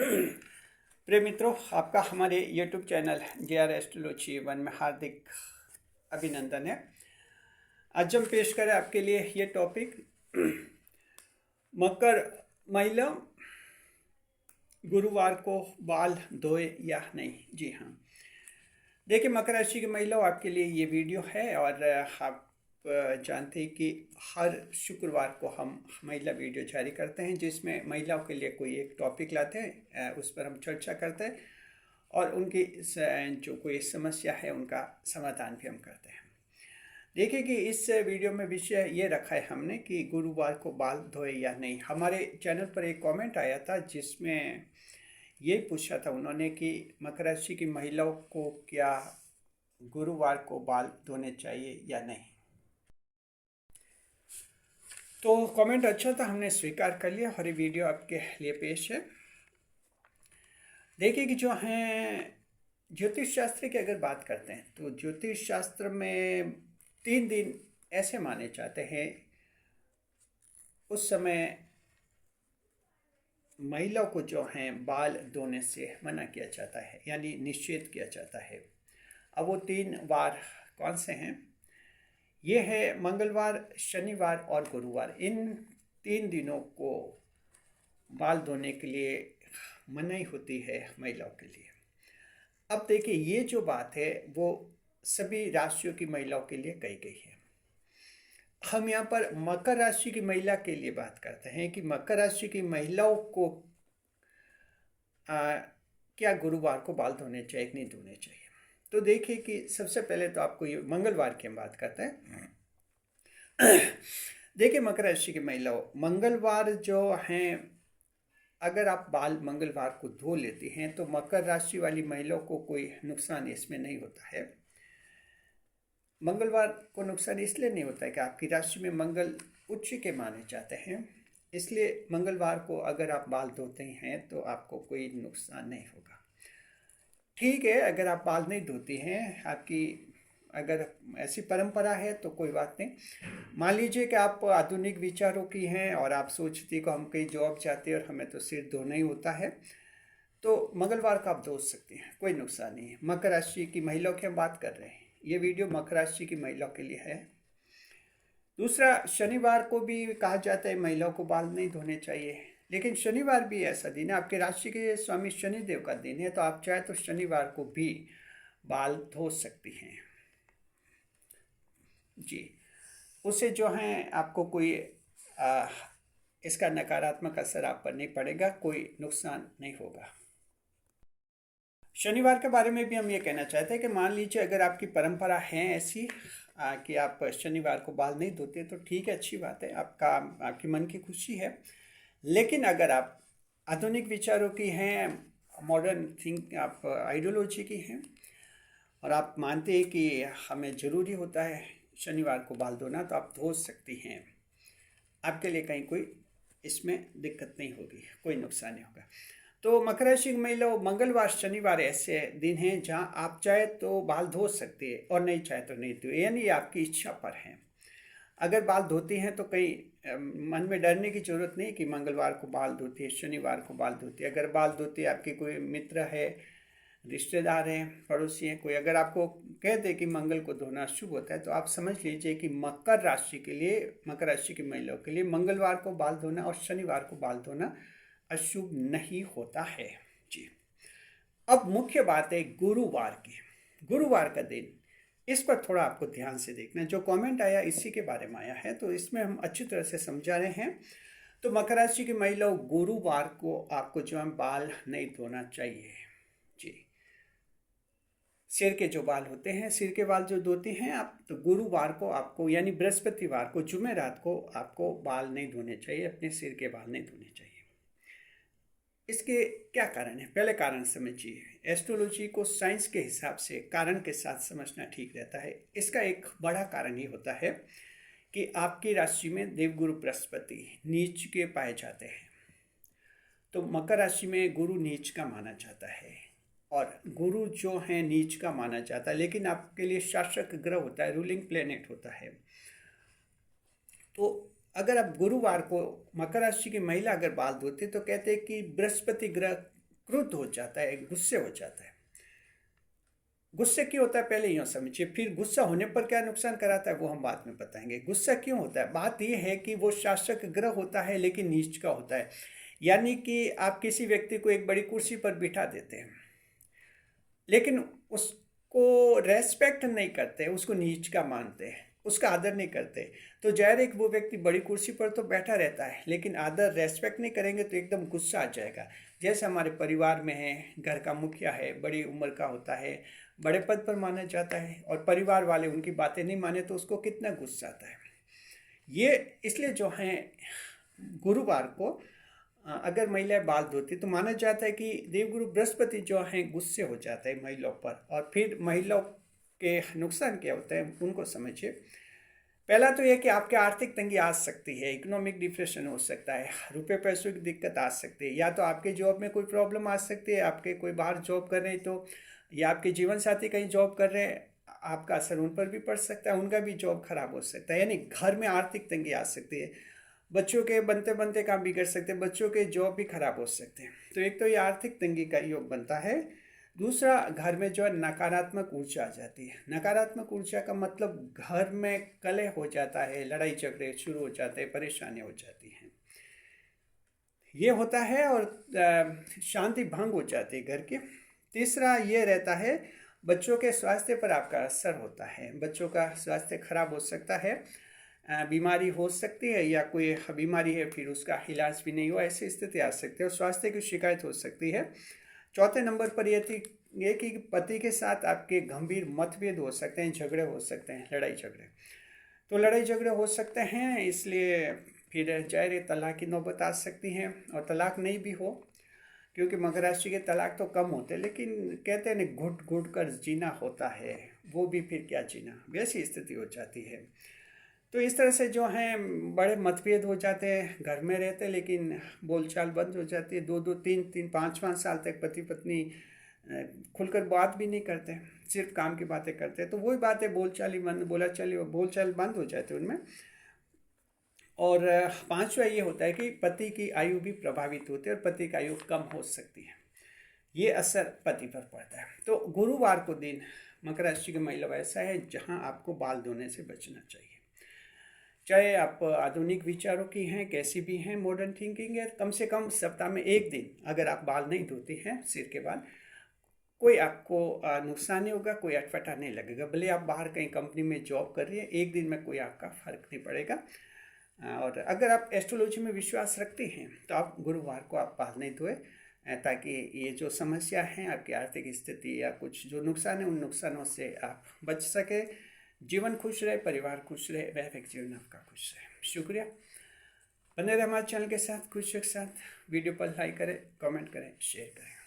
प्रिय मित्रों, आपका हमारे YouTube चैनल JR एस्ट्रोलॉजी 1 में हार्दिक अभिनंदन है। आज हम पेश करें आपके लिए ये टॉपिक मकर महिला गुरुवार को बाल धोए या नहीं। जी हाँ, देखिए मकर राशि की महिलाओं, आपके लिए ये वीडियो है और आप जानते हैं कि हर शुक्रवार को हम महिला वीडियो जारी करते हैं जिसमें महिलाओं के लिए कोई एक टॉपिक लाते हैं, उस पर हम चर्चा करते हैं और उनकी जो कोई समस्या है उनका समाधान भी हम करते हैं। देखिए कि इस वीडियो में विषय ये रखा है हमने कि गुरुवार को बाल धोए या नहीं। हमारे चैनल पर एक कमेंट आया था जिसमें ये पूछा था उन्होंने कि मकर राशि की महिलाओं को क्या गुरुवार को बाल धोने चाहिए या नहीं। तो कमेंट अच्छा था, हमने स्वीकार कर लिया और ये वीडियो आपके लिए पेश है। देखिए कि जो हैं ज्योतिष शास्त्र की अगर बात करते हैं तो ज्योतिष शास्त्र में 3 दिन ऐसे माने जाते हैं उस समय महिलाओं को जो हैं बाल धोने से मना किया जाता है, यानी निषेध किया जाता है। अब वो 3 वार कौन से हैं? ये है मंगलवार, शनिवार और गुरुवार। इन 3 दिनों को बाल धोने के लिए मनाही होती है महिलाओं के लिए। अब देखिए ये जो बात है वो सभी राशियों की महिलाओं के लिए कही गई है। हम यहाँ पर मकर राशि की महिला के लिए बात करते हैं कि मकर राशि की महिलाओं को क्या गुरुवार को बाल धोने चाहिए कि नहीं धोने चाहिए। तो देखिए कि सबसे पहले तो आपको ये मंगलवार की हम बात करते हैं। देखिए मकर राशि की महिलाओं, मंगलवार जो हैं अगर आप बाल मंगलवार को धो लेती हैं तो मकर राशि वाली महिलाओं को कोई नुकसान इसमें नहीं होता है। मंगलवार को नुकसान इसलिए नहीं होता है कि आपकी राशि में मंगल उच्च के माने जाते हैं, इसलिए मंगलवार को अगर आप बाल धोते हैं तो आपको कोई नुकसान नहीं होगा। ठीक है, अगर आप बाल नहीं धोती हैं, आपकी अगर ऐसी परंपरा है तो कोई बात नहीं। मान लीजिए कि आप आधुनिक विचारों की हैं और आप सोचती को हम कहीं जॉब जाते हैं और हमें तो सिर धोना ही होता है, तो मंगलवार को आप धो सकते हैं, कोई नुकसान नहीं है। मकर राशि की महिलाओं की हम बात कर रहे हैं, ये वीडियो मकर राशि की महिलाओं के लिए है। दूसरा, शनिवार को भी कहा जाता है महिलाओं को बाल नहीं धोने चाहिए, लेकिन शनिवार भी ऐसा दिन है, आपके राशि के स्वामी शनिदेव का दिन है, तो आप चाहे तो शनिवार को भी बाल धो सकती हैं जी। उससे जो है आपको कोई इसका नकारात्मक असर आप पर नहीं पड़ेगा, कोई नुकसान नहीं होगा। शनिवार के बारे में भी हम ये कहना चाहते हैं कि मान लीजिए अगर आपकी परंपरा है ऐसी कि आप शनिवार को बाल नहीं धोते तो ठीक है, अच्छी बात है, आपकी मन की खुशी है। लेकिन अगर आप आधुनिक विचारों की हैं, मॉडर्न थिंक आप आइडियोलॉजी की हैं और आप मानते हैं कि हमें ज़रूरी होता है शनिवार को बाल धोना, तो आप धो सकती हैं, आपके लिए कहीं कोई इसमें दिक्कत नहीं होगी, कोई नुकसान नहीं होगा। तो मकर राशि की महिलाओं, मंगलवार शनिवार ऐसे दिन हैं जहां आप चाहे तो बाल धो सकते हैं और नहीं चाहे तो नहीं धो, यानी आपकी इच्छा पर है। अगर बाल धोती हैं तो कहीं मन में डरने की जरूरत नहीं कि मंगलवार को बाल धोती है, शनिवार को बाल धोती है। अगर बाल धोती है, आपके कोई मित्र है, रिश्तेदार हैं, पड़ोसी हैं, कोई अगर आपको कह दे कि मंगल को धोना शुभ होता है, तो आप समझ लीजिए कि मकर राशि के लिए, मकर राशि की महिलाओं के लिए मंगलवार को बाल धोना और शनिवार को बाल धोना अशुभ नहीं होता है जी। अब मुख्य बात है गुरुवार की, गुरुवार का दिन, इस पर थोड़ा आपको ध्यान से देखना है। जो कमेंट आया इसी के बारे में आया है, तो इसमें हम अच्छी तरह से समझा रहे हैं। तो मकर राशि की महिलाओं, गुरुवार को आपको जो है बाल नहीं धोना चाहिए जी। सिर के जो बाल होते हैं, सिर के बाल जो धोती हैं आप, तो गुरुवार को आपको यानी बृहस्पतिवार को, जुमेरात को आपको बाल नहीं धोने चाहिए, अपने सिर के बाल नहीं धोने चाहिए। इसके क्या कारण है? पहले कारण समझिए। एस्ट्रोलॉजी को साइंस के हिसाब से कारण के साथ समझना ठीक रहता है। इसका एक बड़ा कारण ये होता है कि आपकी राशि में देवगुरु बृहस्पति नीच के पाए जाते हैं, तो मकर राशि में गुरु नीच का माना जाता है और गुरु जो है नीच का माना जाता है, लेकिन आपके लिए शासक ग्रह होता है, रूलिंग प्लेनेट होता है। तो अगर आप गुरुवार को मकर राशि की महिला अगर बाल धोते तो कहते हैं कि बृहस्पति ग्रह क्रुद्ध हो जाता है, गुस्से हो जाता है। गुस्से क्यों होता है पहले यूँ समझिए, फिर गुस्सा होने पर क्या नुकसान कराता है वो हम बाद में बताएंगे। गुस्सा क्यों होता है, बात ये है कि वो शासक ग्रह होता है लेकिन नीच का होता है। यानी कि आप किसी व्यक्ति को एक बड़ी कुर्सी पर बिठा देते हैं, लेकिन उसको रेस्पेक्ट नहीं करते, उसको नीच का मानते हैं, उसका आदर नहीं करते। तो जाहिर है कि वो व्यक्ति बड़ी कुर्सी पर तो बैठा रहता है, लेकिन आदर रेस्पेक्ट नहीं करेंगे तो एकदम गुस्सा आ जाएगा। जैसे हमारे परिवार में है, घर का मुखिया है, बड़ी उम्र का होता है, बड़े पद पर माना जाता है, और परिवार वाले उनकी बातें नहीं माने तो उसको कितना गुस्सा आता है। ये इसलिए जो है गुरुवार को अगर महिलाएं बाल धोती तो माना जाता है कि देवगुरु बृहस्पति जो हैं गुस्से हो जाते हैं महिलाओं पर। और फिर महिलाओं के नुकसान क्या होते हैं उनको समझिए। पहला तो यह कि आपके आर्थिक तंगी आ सकती है, इकोनॉमिक डिप्रेशन हो सकता है, रुपए पैसों की दिक्कत आ सकती है, या तो आपके जॉब में कोई प्रॉब्लम आ सकती है, आपके कोई बाहर जॉब कर रहे हैं तो, या आपके जीवन साथी कहीं जॉब कर रहे हैं, आपका असर उन पर भी पड़ सकता है, उनका भी जॉब खराब हो सकता है, यानी घर में आर्थिक तंगी आ सकती है। बच्चों के बनते बनते काम बिगड़ सकते हैं, बच्चों के जॉब भी खराब हो सकते हैं। तो एक तो ये आर्थिक तंगी का योग बनता है। दूसरा, घर में जो है नकारात्मक ऊर्जा आ जाती है। नकारात्मक ऊर्जा का मतलब घर में कलह हो जाता है, लड़ाई झगड़े शुरू हो जाते हैं, परेशानियाँ हो जाती हैं, ये होता है। और शांति भंग हो जाती है घर की। तीसरा ये रहता है, बच्चों के स्वास्थ्य पर आपका असर होता है, बच्चों का स्वास्थ्य खराब हो सकता है, बीमारी हो सकती है, या कोई बीमारी है फिर उसका इलाज भी नहीं हुआ, ऐसी स्थिति आ सकती है और स्वास्थ्य की शिकायत हो सकती है। चौथे नंबर पर यह थी ये कि पति के साथ आपके गंभीर मतभेद हो सकते हैं, झगड़े हो सकते हैं, लड़ाई झगड़े। तो लड़ाई झगड़े हो सकते हैं, इसलिए फिर जाहिर है तलाक की नौबत आ सकती हैं। और तलाक नहीं भी हो, क्योंकि मकर राशि के तलाक तो कम होते हैं, लेकिन कहते हैं ना घुट घुट कर जीना होता है, वो भी फिर क्या जीना, वैसी स्थिति हो जाती है। तो इस तरह से जो हैं बड़े मतभेद हो जाते हैं, घर में रहते हैं लेकिन बोलचाल बंद हो जाती है। 2-2, 3-3, 5-5 साल तक पति पत्नी खुलकर बात भी नहीं करते, सिर्फ काम की बातें करते हैं। तो वही बातें बोलचाल ही बंद, बोलचाल बंद हो जाते हैं उनमें। और पांचवा ये होता है कि पति की आयु भी प्रभावित होती है और पति की आयु कम हो सकती है, ये असर पति पर पड़ता है। तो गुरुवार को दिन मकर राशि की महिला ऐसा है जहां आपको बाल धोने से बचना चाहिए। चाहे आप आधुनिक विचारों की हैं, कैसी भी हैं, मॉडर्न थिंकिंग है, कम से कम सप्ताह में एक दिन अगर आप बाल नहीं धोते हैं सिर के बाल, कोई आपको नुकसान नहीं होगा, कोई अटपटा नहीं लगेगा। भले आप बाहर कहीं कंपनी में जॉब कर रही है, एक दिन में कोई आपका फर्क नहीं पड़ेगा। और अगर आप एस्ट्रोलॉजी में विश्वास रखते हैं तो आप गुरुवार को आप बाल नहीं धोए, ताकि ये जो समस्या हैं आपकी आर्थिक स्थिति या कुछ जो नुकसान है उन नुकसानों से आप बच सके। जीवन खुश रहे, परिवार खुश रहे, वैवाहिक जीवन आपका खुश रहे। शुक्रिया। बने रहे हमारे चैनल के साथ, खुशियों के साथ। वीडियो पर लाइक करें, कमेंट करें, शेयर करें।